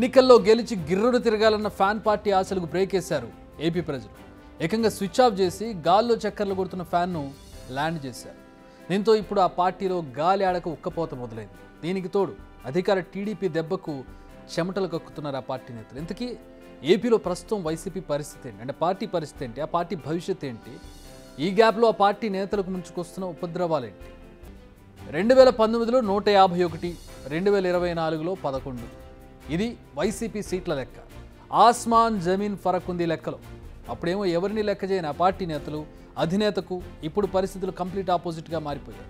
ఎన్నికల్లో గెలిచి గిర్రును తిరగాలన్న fan party ఆశలకు బ్రేక్ వేశారు ఏపీ ప్రజలు. ఏకంగా స్విచ్ ఆఫ్ చేసి గాల్లో చక్కర్లు కొడుతున్న ఫ్యాన్ను ల్యాండ్ చేశారు. దీంతో ఇప్పుడు ఆ పార్టీలో గాలి ఆడక ఉక్కపోత మొదలైంది. దీనికి తోడు అధికార టీడీపీ దెబ్బకు చెమటలు కక్కుతున్నారు ఆ పార్టీ నేతలు. ఇంతకీ ఏపీలో ప్రస్తుతం వైసీపీ పరిస్థితి ఏంటి, అంటే పార్టీ పరిస్థితి ఏంటి, ఆ పార్టీ భవిష్యత్ ఏంటి, ఈ గ్యాప్లో ఆ పార్టీ నేతలకు ముంచుకొస్తున్న ఉపద్రవాలేంటి? 2019లో 151, 2024లో 11. ఇది వైసీపీ సీట్ల లెక్క. ఆస్మాన్ జమీన్ ఫరక్ ఉంది లెక్కలో. అప్పుడేమో ఎవరిని లెక్క చేయని ఆ పార్టీ నేతలు, అధినేతకు ఇప్పుడు పరిస్థితులు కంప్లీట్ ఆపోజిట్గా మారిపోయాయి.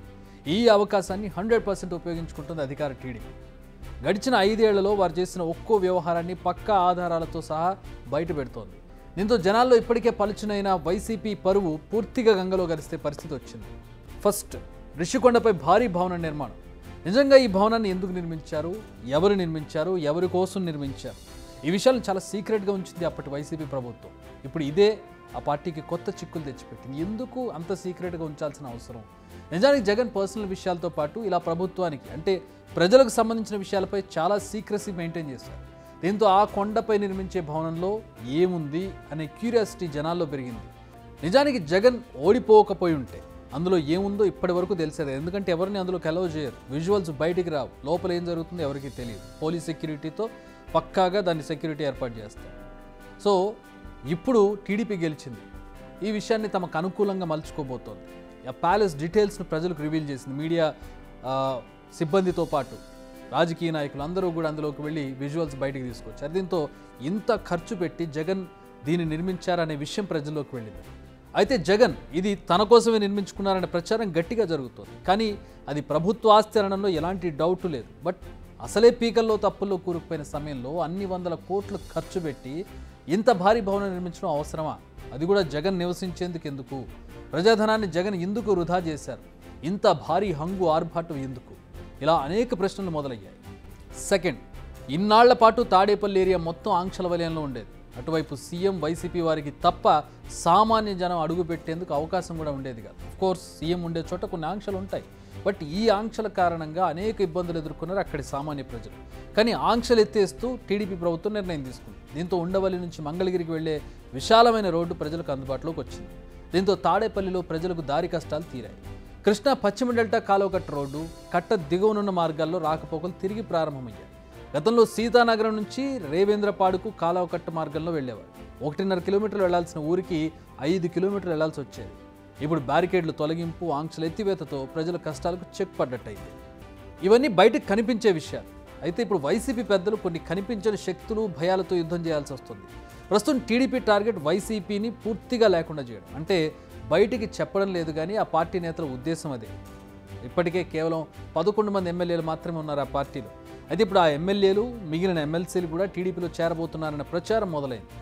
ఈ అవకాశాన్ని 100% ఉపయోగించుకుంటుంది అధికార టీడీపీ. గడిచిన 5 ఏళ్లలో వారు చేసిన ఒక్కో వ్యవహారాన్ని పక్కా ఆధారాలతో సహా బయట పెడుతోంది. దీంతో జనాల్లో ఇప్పటికే పలుచునైన వైసీపీ పరువు పూర్తిగా గంగలో కలిస్తే పరిస్థితి వచ్చింది. ఫస్ట్, రిషికొండపై భారీ భవన నిర్మాణం. నిజంగా ఈ భవనాన్ని ఎందుకు నిర్మించారు, ఎవరు నిర్మించారు, ఎవరి కోసం నిర్మించారు, ఈ విషయాలను చాలా సీక్రెట్గా ఉంచింది అప్పటి వైసీపీ ప్రభుత్వం. ఇప్పుడు ఇదే ఆ పార్టీకి కొత్త చిక్కులు తెచ్చిపెట్టింది. ఎందుకు అంత సీక్రెట్గా ఉంచాల్సిన అవసరం? నిజానికి జగన్ పర్సనల్ విషయాలతో పాటు ఇలా ప్రభుత్వానికి, అంటే ప్రజలకు సంబంధించిన విషయాలపై చాలా సీక్రసీ మెయింటైన్ చేశారు. దీంతో ఆ కొండపై నిర్మించే భవనంలో ఏముంది అనే క్యూరియాసిటీ జనాల్లో పెరిగింది. నిజానికి జగన్ ఓడిపోకపోయి ఉంటే అందులో ఏముందో ఇప్పటి వరకు తెలిసేది. ఎందుకంటే ఎవరిని అందులోకి అలౌ చేయరు, విజువల్స్ బయటికి రావు, లోపల ఏం జరుగుతుందో ఎవరికి తెలియదు. పోలీస్ సెక్యూరిటీతో పక్కాగా దాన్ని సెక్యూరిటీ ఏర్పాటు చేస్తారు. సో ఇప్పుడు టీడీపీ గెలిచింది, ఈ విషయాన్ని తమకు అనుకూలంగా మలుచుకోబోతోంది. ఆ ప్యాలెస్ డీటెయిల్స్ను ప్రజలకు రివీల్ చేసింది. మీడియా సిబ్బందితో పాటు రాజకీయ నాయకులు అందరూ కూడా అందులోకి వెళ్ళి విజువల్స్ బయటికి తీసుకొచ్చారు. దీంతో ఇంత ఖర్చు పెట్టి జగన్ దీన్ని నిర్మించారనే విషయం ప్రజల్లోకి వెళ్ళింది. అయితే జగన్ ఇది తన కోసమే నిర్మించుకున్నారనే ప్రచారం గట్టిగా జరుగుతుంది. కానీ అది ప్రభుత్వ ఆస్తి అనడంలో ఎలాంటి డౌట్ లేదు. బట్ అసలే పీకల్లో తప్పుల్లో కూరుకుపోయిన సమయంలో అన్ని వందల కోట్లు ఖర్చు పెట్టి ఇంత భారీ భవనం నిర్మించడం అవసరమా? అది కూడా జగన్ నివసించేందుకు ఎందుకు? ప్రజాధనాన్ని జగన్ ఎందుకు వృధా చేశారు? ఇంత భారీ హంగు ఆర్భాటం ఎందుకు? ఇలా అనేక ప్రశ్నలు మొదలయ్యాయి. సెకండ్, ఇన్నాళ్ల పాటు తాడేపల్లి ఏరియా మొత్తం ఆంక్షల వలయంలో ఉండేది. అటువైపు సీఎం, వైసీపీ వారికి తప్ప సామాన్య జనం అడుగు పెట్టేందుకు అవకాశం కూడా ఉండేది కాదు. అఫ్కోర్స్ సీఎం ఉండే చోట కొన్ని ఆంక్షలు ఉంటాయి. బట్ ఈ ఆంక్షల కారణంగా అనేక ఇబ్బందులు ఎదుర్కొన్నారు అక్కడి సామాన్య ప్రజలు. కానీ ఆంక్షలు ఎత్తేస్తూ టీడీపీ ప్రభుత్వం నిర్ణయం తీసుకుంది. దీంతో ఉండవల్లి నుంచి మంగళగిరికి వెళ్లే విశాలమైన రోడ్డు ప్రజలకు అందుబాటులోకి వచ్చింది. దీంతో తాడేపల్లిలో ప్రజలకు దారి కష్టాలు తీరాయి. కృష్ణా పశ్చిమ డెల్టా కాలువకట్ట రోడ్డు, కట్ట దిగువనున్న మార్గాల్లో రాకపోకలు తిరిగి ప్రారంభమయ్యాయి. గతంలో సీతానగరం నుంచి రేవేంద్రపాడుకు కాలువకట్ట మార్గంలో వెళ్లేవారు. 1.5 కిలోమీటర్లు వెళ్లాల్సిన ఊరికి 5 కిలోమీటర్లు వెళ్లాల్సి వచ్చేది. ఇప్పుడు బ్యారికేడ్లు తొలగింపు, ఆంక్షల ఎత్తివేతతో ప్రజల కష్టాలకు చెక్ పడ్డట్టయింది. ఇవన్నీ బయటకు కనిపించే విషయాలు. అయితే ఇప్పుడు వైసీపీ పెద్దలు కొన్ని కనిపించని శక్తులు, భయాలతో యుద్ధం చేయాల్సి వస్తుంది. ప్రస్తుతం టీడీపీ టార్గెట్ వైసీపీని పూర్తిగా లేకుండా చేయడం. అంటే బయటికి చెప్పడం లేదు, కానీ ఆ పార్టీ నేతల ఉద్దేశం అదే. ఇప్పటికే కేవలం 11 మంది ఎమ్మెల్యేలు మాత్రమే ఉన్నారు ఆ పార్టీలో. అయితే ఇప్పుడు ఆ ఎమ్మెల్యేలు, మిగిలిన ఎమ్మెల్సీలు కూడా టీడీపీలో చేరబోతున్నారన్న ప్రచారం మొదలైంది.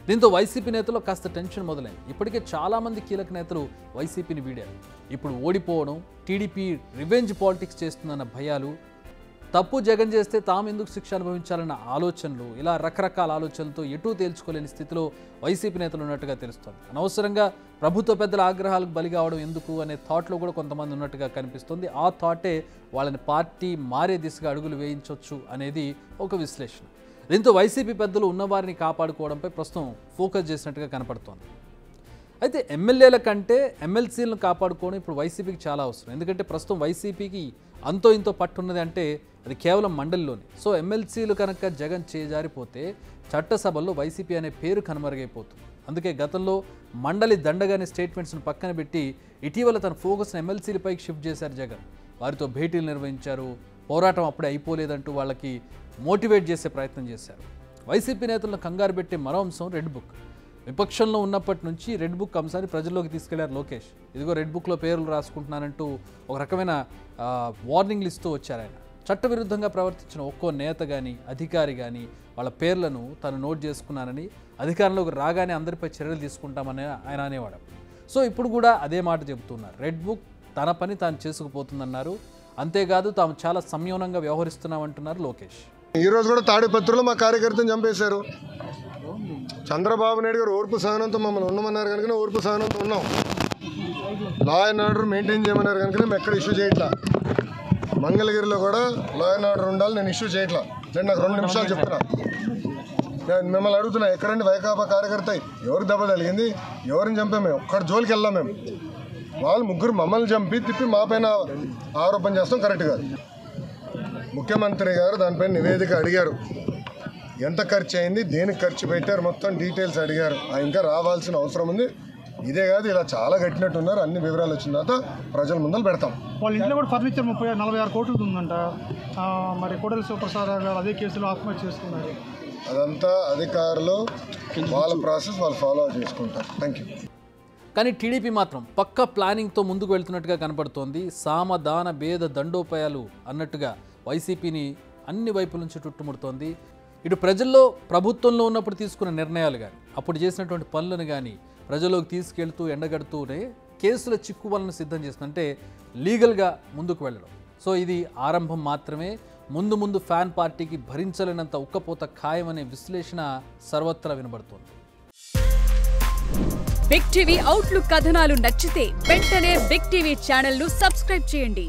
దీంతో వైసీపీ నేతల్లో కాస్త టెన్షన్ మొదలైంది. ఇప్పటికే చాలామంది కీలక నేతలు వైసీపీని వీడారు. ఇప్పుడు ఓడిపోవడం, టీడీపీ రివెంజ్ పాలిటిక్స్ చేస్తుందన్న భయాలు, తప్పు జగన్ చేస్తే తాము ఎందుకు శిక్ష అనుభవించాలన్న ఆలోచనలు, ఇలా రకరకాల ఆలోచనలతో ఎటూ తేల్చుకోలేని స్థితిలో వైసీపీ నేతలు ఉన్నట్టుగా తెలుస్తోంది. అనవసరంగా ప్రభుత్వ పెద్దల ఆగ్రహాలకు బలి కావడం ఎందుకు అనే థాట్లో కూడా కొంతమంది ఉన్నట్టుగా కనిపిస్తుంది. ఆ థాటే వాళ్ళని పార్టీ మారే దిశగా అడుగులు వేయించవచ్చు అనేది ఒక విశ్లేషణ. దీంతో వైసీపీ పెద్దలు ఉన్నవారిని కాపాడుకోవడంపై ప్రస్తుతం ఫోకస్ చేసినట్టుగా కనపడుతోంది. అయితే ఎమ్మెల్యేల కంటే ఎమ్మెల్సీలను కాపాడుకోవడం ఇప్పుడు వైసీపీకి చాలా అవసరం. ఎందుకంటే ప్రస్తుతం వైసీపీకి అంతో ఇంతో పట్టున్నది అంటే అది కేవలం మండలిలోనే. సో ఎమ్మెల్సీలు కనుక జగన్ చేజారిపోతే చట్టసభల్లో వైసీపీ అనే పేరు కనుమరుగైపోతుంది. అందుకే గతంలో మండలి దండగానే స్టేట్మెంట్స్ను పక్కన పెట్టి ఇటీవల తన ఫోకస్ను ఎమ్మెల్సీలపైకి షిఫ్ట్ చేశారు జగన్. వారితో భేటీలు నిర్వహించారు, పోరాటం అప్పుడే అయిపోలేదంటూ వాళ్ళకి మోటివేట్ చేసే ప్రయత్నం చేశారు. వైసీపీ నేతలను కంగారు పెట్టే మరో అంశం రెడ్ బుక్. విపక్షంలో ఉన్నప్పటి నుంచి రెడ్ బుక్ అంశాన్ని ప్రజల్లోకి తీసుకెళ్లారు లోకేష్. ఇదిగో రెడ్ బుక్లో పేర్లు రాసుకుంటున్నానంటూ ఒక రకమైన వార్నింగ్లు ఇస్తూ వచ్చారు ఆయన. చట్టవిరుద్ధంగా ప్రవర్తించిన ఒక్కో నేత కానీ, అధికారి కానీ వాళ్ళ పేర్లను తను నోట్ చేసుకున్నానని, అధికారంలోకి రాగానే అందరిపై చర్యలు తీసుకుంటామని ఆయన అనేవాడు. సో ఇప్పుడు కూడా అదే మాట చెబుతున్నారు. రెడ్ బుక్ తన పని తాను చేసుకుపోతుందన్నారు. అంతేకాదు తాము చాలా సంయమనంగా వ్యవహరిస్తున్నామంటున్నారు లోకేష్. ఈరోజు కూడా తాడిపత్రిలో మా కార్యకర్తను చంపేశారు. చంద్రబాబు నాయుడు గారు ఓర్పు సహనంతో మమ్మల్ని ఉండమన్నారు కనుక ఓర్పు సహనంతో ఉన్నాం. లా అండ్ ఆర్డర్ మెయింటైన్ చేయమన్నారు కనుక మేము ఎక్కడ ఇష్యూ చేయట్లా. మంగళగిరిలో కూడా లా అండ్ ఆర్డర్ ఉండాలి, నేను ఇష్యూ చేయట్లా. నేను నాకు 2 నిమిషాలు చెప్తున్నా. నేను మిమ్మల్ని అడుగుతున్నా, ఎక్కడండి వైకాపా కార్యకర్త, ఎవరికి దెబ్బ తగిలింది, ఎవరిని చంపాం? మేము ఒక్కడి జోలికి వెళ్ళాం. మేము వాళ్ళు ముగ్గురు మమ్మల్ని చంపి తిప్పి మా పైన ఆరోపణ చేస్తాం, కరెక్ట్ కాదు. ముఖ్యమంత్రి గారు దానిపైన నివేదిక అడిగారు, ఎంత ఖర్చు అయింది, దేనికి ఖర్చు పెట్టారు, మొత్తం డీటెయిల్స్ అడిగారు. ఇంకా రావాల్సిన అవసరం ఉంది. ఇదే కాదు, ఇలా చాలా కట్టినట్టున్నారు. అన్ని వివరాలు వచ్చిన తర్వాత ప్రజల ముందర పెడతాం. వాళ్ళ ఇంట్లో కూడా ఫర్నిచర్ 46 కోట్లు ఉందంట. మరి కోడెల శివప్రసాద్ గారు అదే కేసులో ఆత్మహత్య చేసుకున్నారు. అదంతా అధికారులు వాళ్ళ ప్రాసెస్ వాళ్ళు ఫాలో చేసుకుంటారు. Thank you. కానీ టీడీపీ మాత్రం పక్క ప్లానింగ్తో ముందుకు వెళ్తున్నట్టుగా కనపడుతోంది. సామదాన భేద దండోపాయాలు అన్నట్టుగా వైసీపీని అన్ని వైపుల నుంచి చుట్టుముడుతోంది. ఇటు ప్రజల్లో ప్రభుత్వంలో ఉన్నప్పుడు తీసుకున్న నిర్ణయాలు కానీ, అప్పుడు చేసినటువంటి పనులను కానీ ప్రజల్లోకి తీసుకెళ్తూ ఎండగడుతూనే కేసుల చిక్కువలను సిద్ధం చేస్తుంది. అంటే లీగల్గా ముందుకు వెళ్ళడం. సో ఇది ఆరంభం మాత్రమే. ముందు ముందు ఫ్యాన్ పార్టీకి భరించలేనంత ఉక్కపోత ఖాయమనే విశ్లేషణ సర్వత్రా వినబడుతోంది. బిగ్ టీవీ అవుట్లుక్ కథనాలు నచ్చితే వెంటనే బిగ్ టీవీ ఛానల్ ను సబ్స్క్రైబ్ చేయండి.